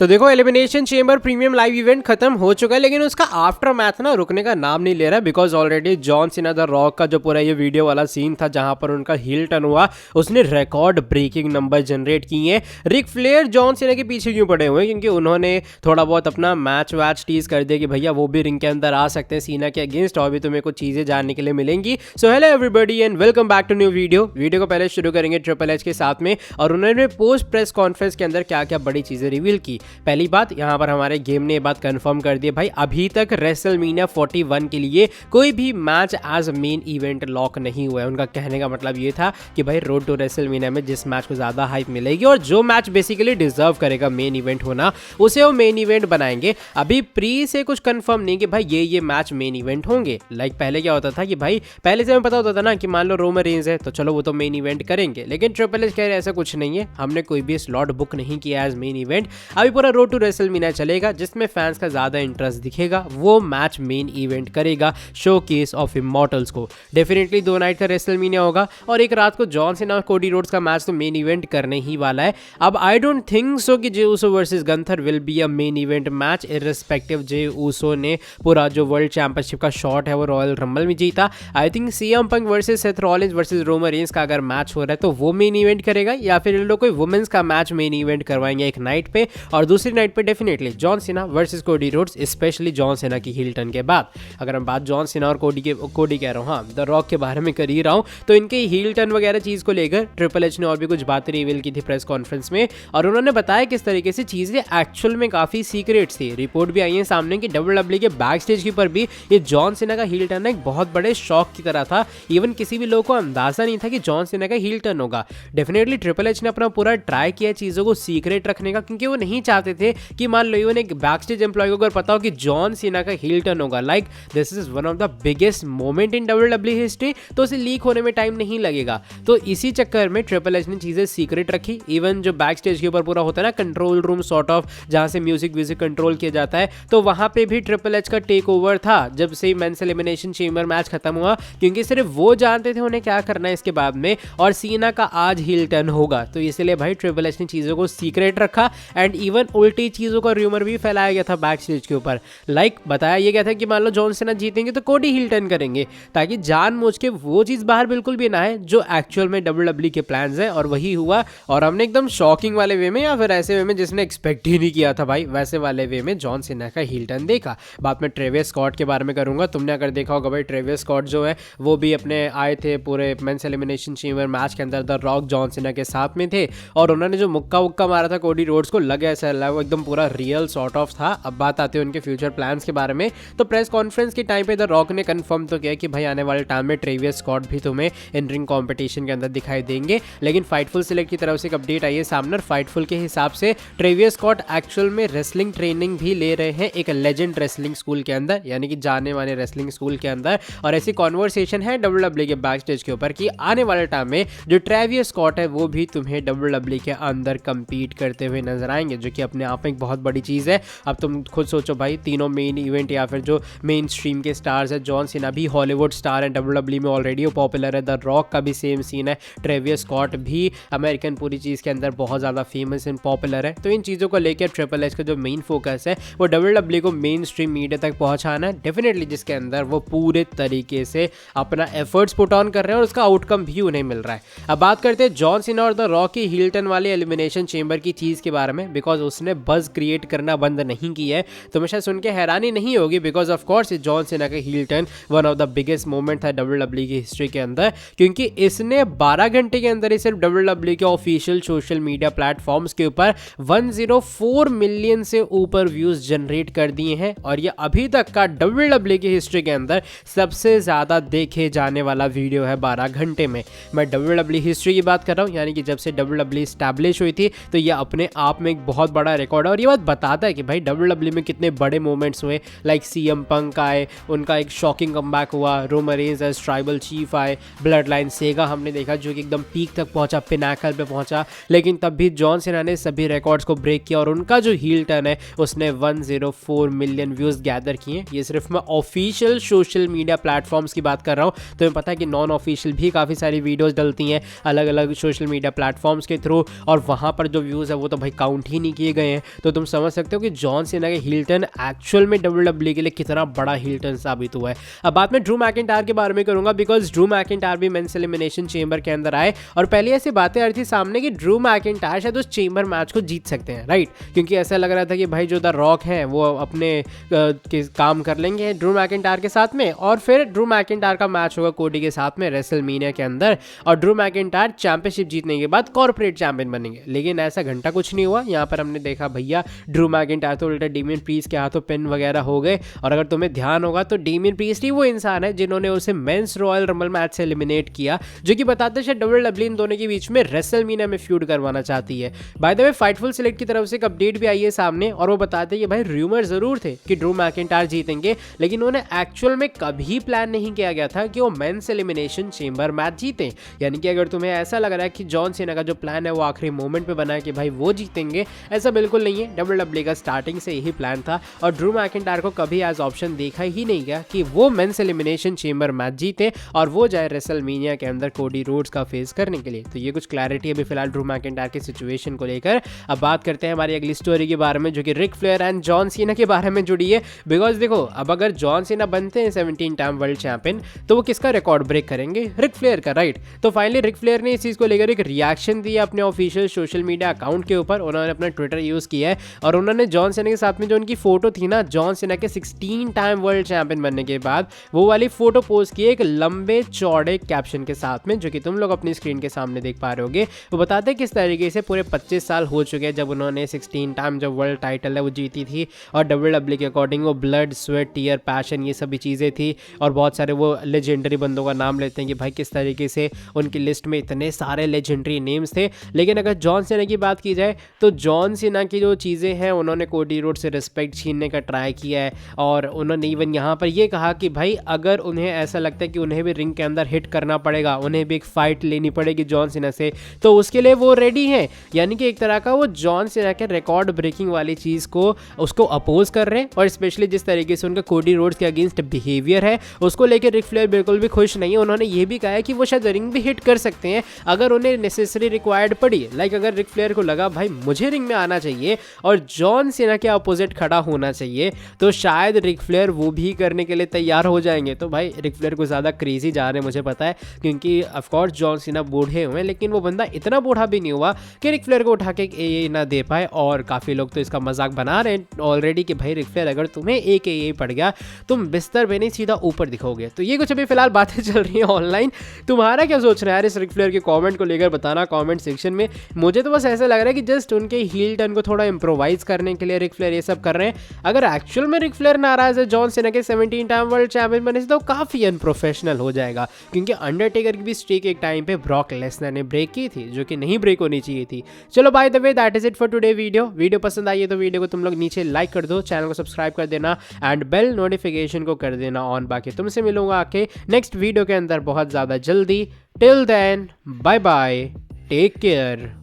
तो देखो elimination chamber premium live event खत्म हो चुका है, लेकिन उसका आफ्टर मैथ ना रुकने का नाम नहीं ले रहा, because already John Cena the rock का जो पूरा ये वीडियो वाला सीन था जहां पर उनका हील टर्न हुआ, उसने रिकॉर्ड ब्रेकिंग नंबर जनरेट किए हैं। रिक फ्लेयर जॉन सीना के पीछे क्यों पड़े हुए हैं? क्योंकि उन्होंने थोड़ा बहुत अपना मैच वैच टीज कर दिया कि भैया वो भी रिंग के अंदर आ सकते हैं सीना के अगेंस्ट, और भी तुम्हें कुछ चीजें जानने के लिए मिलेंगी। So hello everybody and welcome back to new video को पहले शुरू करेंगे ट्रिपल एच के साथ में, और उन्होंने पोस्ट प्रेस कॉन्फ्रेंस के अंदर क्या क्या बड़ी चीजें रिवील की। पहली बात, यहाँ पर हमारे गेम ने ये बात कंफर्म कर दी है भाई, अभी तक रेसलमेनिया 41 के लिए कोई भी match as main event lock नहीं हुआ है। उनका कहने का मतलब ये था कि भाई रोड टू रेसलमेनिया में जिस मैच को ज्यादा हाइप मिलेगी और जो मैच बेसिकली डिजर्व करेगा मेन इवेंट होना, उसे वो मेन इवेंट बनाएंगे। अभी प्री से कुछ कंफर्म नहीं कि भाई ये मैच मेन इवेंट होंगे। लाइक पहले क्या होता था कि भाई पहले से हमें पता होता था ना कि मान लो रोमन रेंज है तो चलो वो तो मेन इवेंट करेंगे, लेकिन ट्रिपल एच कह रहे ऐसा कुछ नहीं है, हमने कोई भी स्लॉट बुक नहीं किया एज मेन इवेंट। अभी पूरा रोड टू रेसलमेनिया चलेगा, जिसमें फैंस का ज्यादा इंटरेस्ट दिखेगा वो मैच मेन इवेंट करेगा शो केस ऑफ इमॉर्टल्स को। डेफिनेटली 2 नाइट का रेसलमेनिया होगा और एक रात को जॉन सीना और कोडी रोड्स का मैच तो मेन इवेंट करने ही वाला है। अब आई डोंट थिंक सो कि Jey Uso versus Gunther will be a main event match, irrespective Jey Uso ने पूरा जो वर्ल्ड चैंपियनशिप का शॉट है वो रॉयल रंबल में जीता। I think CM Punk versus Seth Rollins versus Roman Reigns का अगर मैच हो रहा है तो वो मेन इवेंट करेगा, या फिर इन लोग कोई वुमेन्स का मैच मेन इवेंट करवाएंगे एक नाइट पे, और दूसरी नाइट पे definitely John Cena versus Cody Rhodes, specially John Cena की हील टर्न के बाद। अगर हम बात जॉन सीना और कोडी कह रहा हूँ, हाँ द रॉक के बारे में कर ही रहा हूँ, तो इनके हील टर्न वगैरह चीज को लेकर ट्रिपल एच ने और भी कुछ बातें रिवील की थी प्रेस कॉन्फ्रेंस में, और उन्होंने बताया किस तरीके से चीजें एक्चुअल में काफी सीक्रेट थी। रिपोर्ट भी आई है सामने कि डब्ल्यूडब्ल्यूई के बैक स्टेज के ऊपर भी ये जॉन सीना का हील टर्न एक बहुत बड़े शॉक की तरह था। इवन किसी भी लोग को अंदाजा नहीं था कि जॉन सीना का हील टर्न होगा। डेफिनेटली ट्रिपल एच ने अपना पूरा ट्राई किया चीजों को सीक्रेट रखने का, क्योंकि वो नहीं चाहते थे कि मान लो इवन एक बैक स्टेज एम्प्लॉय को अगर पता हो कि जॉन सीना का हील टर्न होगा, like this is one of the biggest moment in WWE history, तो उसे लीक होने में टाइम नहीं लगेगा। तो इसी चक्कर में ट्रिपल एच ने चीजें सीक्रेट रखी। इवन जो बैक स्टेज के ऊपर पूरा होता है ना कंट्रोल रूम सॉर्ट ऑफ, जहां से म्यूजिक कंट्रोल किया जाता है, तो वहां पे भी ट्रिपल एच का टेक ओवर था जब से मेंस एलिमिनेशन चेंबर मैच खत्म हुआ, क्योंकि सिर्फ वो जानते थे उन्हें क्या करना है इसके बाद में, और सीना का आज हील टर्न होगा। तो इसलिए भाई ट्रिपल एच ने चीजों को सीक्रेट रखा, एंड इवन उल्टी चीजों का र्यूमर भी फैलाया गया था बैक स्टेज के ऊपर। लाइक बताया ये गया था कि मान लो जॉन सीना जीतेंगे तो कोडी हील टर्न करेंगे, ताकि जानबूझ के वो चीज बाहर बिल्कुल भी ना है जो एक्चुअल में डब्ल्यूडब्ल्यूई के प्लान्स है, और वही हुआ। और हमने एकदम शॉकिंग वाले वे में, या फिर ऐसे वे में जिसने एक्सपेक्ट ही नहीं किया था भाई, वैसे वाले वे में जॉन सीना का हील टर्न देखा। बात में ट्रेविस स्कॉट के बारे में करूंगा। तुमने अगर देखा होगा भाई, ट्रेविस स्कॉट जो है वो भी अपने आए थे पूरे मेंस एलिमिनेशन चेंबर मैच के अंदर, द रॉक जॉन सीना के साथ में थे, और उन्होंने जो मुक्का मारा था कोडी रोड्स को, लगे ऐसा लगा वो एकदम पूरा रियल सॉर्ट ऑफ था। अब बात आती है उनके फ्यूचर प्लान्स के बारे में, तो प्रेस कॉन्फ्रेंस के टाइम पे द रॉक ने कंफर्म तो किया कि भाई आने वाले टाइम में ट्रेविस स्कॉट भी तुम्हें इन रिंग कॉम्पिटिशन के अंदर दिखाई देंगे। लेकिन फाइटफुल सिलेक्ट की तरफ से एक अपडेट आई है सामने, फाइटफुल के हिसाब से ट्रेविस स्कॉट एक्चुअल में रेसलिंग ट्रेनिंग भी ले रहे हैं एक लेजेंड रेसलिंग स्कूल के अंदर, यानी कि जाने वाले रेसलिंग स्कूल के अंदर। और ऐसी कॉन्वर्सेशन है डब्ल्यूडब्ल्यूई के बैक स्टेज के ऊपर कि आने वाले टाइम में जो ट्रेविस स्कॉट है वो भी तुम्हें डब्ल्यूडब्ल्यूई के अंदर कंपीट करते हुए नजर आएंगे, जो कि अपने आप में एक बहुत बड़ी चीज है। अब तुम खुद सोचो भाई, तीनों मेन इवेंट या फिर जो मेन स्ट्रीम के स्टार्स है, जॉन सीना भी हॉलीवुड स्टार है, डब्ल्यूडब्ल्यूई में ऑलरेडी वो पॉपुलर है, द रॉक का भी सेम सीन है, ट्रेविस स्कॉट भी अमेरिकन पूरी चीज के अंदर बहुत ज्यादा फेमस एंड पॉपुलर है। तो इन चीजों को लेकर ट्रिपल एच का जो मेन फोकस है वो डब्ल्यूडब्ल्यूई को मेन स्ट्रीम मीडिया तक पहुंचाना है, डेफिनेटली, जिसके अंदर वो पूरे तरीके से अपना एफर्ट्स पुट ऑन कर रहे हैं और उसका आउटकम भी उन्हें मिल रहा है। अब बात करते हैं जॉन सीना और द रॉक की हील टर्न वाले एलिमिनेशन चेंबर की चीज के बारे में, बिकॉज उसने बज क्रिएट करना बंद नहीं किया है। तुम्हें शायद सुन के हैरानी नहीं होगी, because of course John Cena का heel turn one of the biggest moment था डब्ल्यूडब्ल्यूई की हिस्ट्री के अंदर, क्योंकि इसने 12 घंटे के अंदर ही सिर्फ डब्ल्यूडब्ल्यूई के ऑफिशियल सोशल मीडिया प्लेटफॉर्म्स के ऊपर 104 मिलियन से ऊपर व्यूज जनरेट कर दिए हैं, और ये अभी तक का डब्ल्यूडब्ल्यूई की हिस्ट्री के अंदर सबसे ज्यादा देखे जाने वाला वीडियो है 12 घंटे में। मैं डब्ल्यूडब्ल्यूई हिस्ट्री की बात कर रहा हूँ, यानी कि जब से डब्ल्यूडब्ल्यूई स्टैब्लिश हुई थी, तो ये अपने आप में एक बहुत बड़ा रिकॉर्ड है, और ये बात बताता है कि भाई डब्ल्यूडब्ल्यूई में कितने बड़े मोमेंट्स हुए। लाइक सीएम पंक आए, उनका एक शॉकिंग कमबैक हुआ, Roman Reigns as tribal chief आए, ब्लड लाइन सेगा हमने देखा जो कि एकदम पीक तक पहुंचा, पिनाकल पे पहुंचा, लेकिन तब भी जॉन सीना ने सभी रिकॉर्ड्स को ब्रेक किया, और उनका जो हील टर्न है उसने 104 मिलियन व्यूज गैदर किए। ये सिर्फ मैं ऑफिशियल सोशल मीडिया प्लेटफॉर्म्स की बात कर रहा हूँ, तुम्हें पता है कि नॉन ऑफिशियल भी काफ़ी सारी वीडियोस डलती हैं अलग अलग सोशल मीडिया प्लेटफॉर्म्स के थ्रू, और वहाँ पर जो व्यूज़ है वो तो भाई काउंट ही नहीं किए लिए गए हैं, तो तुम समझ सकते हो कि जॉन सीना के हील टर्न एक्चुअल में WWE के लिए कितना बड़ा हील टर्न साबित हुआ है। अब बात मैं ड्रू मैकिंटायर के बारे में करूंगा, बिकॉज ड्रू मैकिंटायर भी मेंस एलिमिनेशन चेंबर के अंदर आए और पहले ऐसी बातें आ रही थी सामने कि ड्रू मैकिंटायर शायद उस चेंबर मैच को जीत सकते हैं, राइट, क्योंकि ऐसा लग रहा था कि भाई जो द रॉक है वो अपने काम कर लेंगे ड्रू मैकिंटायर के साथ में, और फिर ड्रू मैकिंटायर का मैच होगा कोडी के साथ में रेसलमेनिया के अंदर, और ड्रू मैकिंटायर चैंपियनशिप जीतने के बाद कॉर्पोरेट चैंपियन बनेंगे। लेकिन ऐसा घंटा कुछ नहीं हुआ। यहाँ पर हमने देखा भैया ड्रू मैकिंटायर तो उल्टा डेमियन प्रीस्ट के हाथों पिन वगैरह हो गए। और अगर तुम्हें ध्यान होगा तो डेमियन प्रीस्ट ही वो इंसान है जिन्होंने उसे मेंस रॉयल रंबल मैच से एलिमिनेट किया, जो कि बताते हैं WWE इन दोनों के बीच में रेसलमेनिया में फ्यूड करवाना चाहती है। By the way Fightful select की तरफ से एक अपडेट भी आई है सामने, और वो बताते हैं कि भाई रूमर जरूर थे कि ड्रू मैकिंटायर जीतेंगे, लेकिन उन्हें एक्चुअल में कभी प्लान नहीं किया गया था कि वो मेंस एलिमिनेशन चेंबर मैच जीते। यानी कि अगर तुम्हें ऐसा लग रहा है कि जॉन सीना का जो प्लान है वो आखिरी मोमेंट पे बना है कि भाई वो जीतेंगे, ऐसा बिल्कुल नहीं है। WWE का स्टार्टिंग से यही प्लान था और ड्रू मैकिंटायर को कभी एज ऑप्शन देखा ही नहीं गया कि वो मेंस एलिमिनेशन चेंबर मैच जीते और वो जाए रेसलमेनिया के अंदर कोडी रोड्स का फेस करने के लिए। तो ये कुछ क्लैरिटी अभी फिलहाल ड्रू मैकिंटायर की सिचुएशन को लेकर। अब बात करते हैं हमारी अगली स्टोरी के बारे में, जो कि Ric Flair and John Cena के बारे में जुड़ी है। बिकॉज देखो, अब अगर जॉन सीना बनते हैं 17 टाइम वर्ल्ड चैंपियन, तो वो किसका रिकॉर्ड ब्रेक करेंगे? रिक फ्लेयर का, राइट। तो फाइनली रिक फ्लेयर ने इस चीज को लेकर एक रिएक्शन दिया अपने ऑफिशियल सोशल मीडिया अकाउंट के ऊपर। उन्होंने अपना ट्विटर यूज किया है और उन्होंने जॉन सीना के साथ में जो उनकी फोटो थी ना, जॉन सीना के 16 टाइम वर्ल्ड चैंपियन बनने के बाद, वो वाली फोटो पोस्ट की एक लंबे चौड़े कैप्शन के साथ में, जो कि तुम लोग अपनी स्क्रीन के सामने देख पा रहे होगे। वो बताते हैं किस तरीके से पूरे 25 साल हो चुके हैं जब उन्होंने 16 टाइम जो वर्ल्ड टाइटल है वो जीती थी, और WWE के अकॉर्डिंग वो ब्लड स्वेट टीयर पैशन ये सभी चीज़ें थी, और बहुत सारे वो लेजेंडरी बंदों का नाम लेते हैं कि भाई किस तरीके से उनकी लिस्ट में इतने सारे लेजेंडरी नेम्स थे। लेकिन अगर जॉन सीना की बात की जाए तो जॉन सीना की जो चीज़ें हैं, उन्होंने कोडी रोड से रिस्पेक्ट छीनने का ट्राई किया है, और उन्होंने इवन यहाँ पर ये कहा कि भाई अगर उन्हें ऐसा लगता है कि उन्हें भी रिंग के अंदर हिट करना पड़ेगा, उन्हें भी एक फाइट लेनी पड़ेगी जॉन सीना से, तो उसके लिए वो रेडी हैं। यानी कि एक तरह का वो जॉन सीना के रिकॉर्ड ब्रेकिंग वाली चीज़ को उसको अपोज कर रहे हैं, और स्पेशली जिस तरीके से उनका कोडी रोड्स के अगेंस्ट बिहेवियर है उसको लेकर रिक फ्लेयर बिल्कुल भी खुश नहीं है। उन्होंने ये भी कहा है कि वो शायद रिंग भी हिट कर सकते हैं अगर उन्हें नेसेसरी रिक्वायर्ड पड़ी। लाइक अगर रिक फ्लेयर को लगा भाई मुझे रिंग में आना चाहिए और जॉन सीना के अपोजिट खड़ा होना चाहिए, तो शायद रिक फ्लेयर वो भी करने के लिए तैयार हो जाएंगे। तो भाई रिक फ्लेयर को ज़्यादा क्रेजी जा रहे हैं मुझे पता है, क्योंकि ऑफकोर्स जॉन सीना बूढ़े हुए, लेकिन वो बंदा इतना बूढ़ा भी नहीं हुआ कि रिक फ्लेयर को उठा के ए ना दे पाए। और काफ़ी लोग तो इसका मजाक बना रहे हैं ऑलरेडी कि भाई रिक फ्लेयर अगर तुम्हें एक ए पड़ गया तुम बिस्तर पे नहीं सीधा ऊपर दिखोगे। तो ये कुछ अभी फिलहाल बातें चल रही हैं ऑनलाइन। तुम्हारा क्या सोच रहा है यार इस रिक फ्लेयर के कमेंट को लेकर? बताना कमेंट सेक्शन में। मुझे तो बस ऐसा लग रहा है कि जस्ट उनके हील टर्न को थोड़ा इम्प्रोवाइज करने के लिए रिक फ्लेयर ये सब कर रहे हैं। अगर एक्चुअल में रिक फ्लेयर नाराज है जॉन सीना के 17 टाइम वर्ल्ड चैंपियन बनने से, तो काफ़ी अनप्रोफेशनल हो जाएगा, क्योंकि अंडरटेकर की भी स्ट्रीक एक टाइम पे ब्रॉक लेसनर ने ब्रेक की थी, जो कि नहीं ब्रेक होनी चाहिए थी। चलो by the way that is it for today video पसंद आई है तो वीडियो को तुम लोग नीचे लाइक कर दो, चैनल को सब्सक्राइब कर देना एंड बेल नोटिफिकेशन को कर देना ऑन। बाकी तुमसे मिलूंगा आके नेक्स्ट वीडियो के अंदर बहुत ज़्यादा जल्दी। Till then bye bye, take care.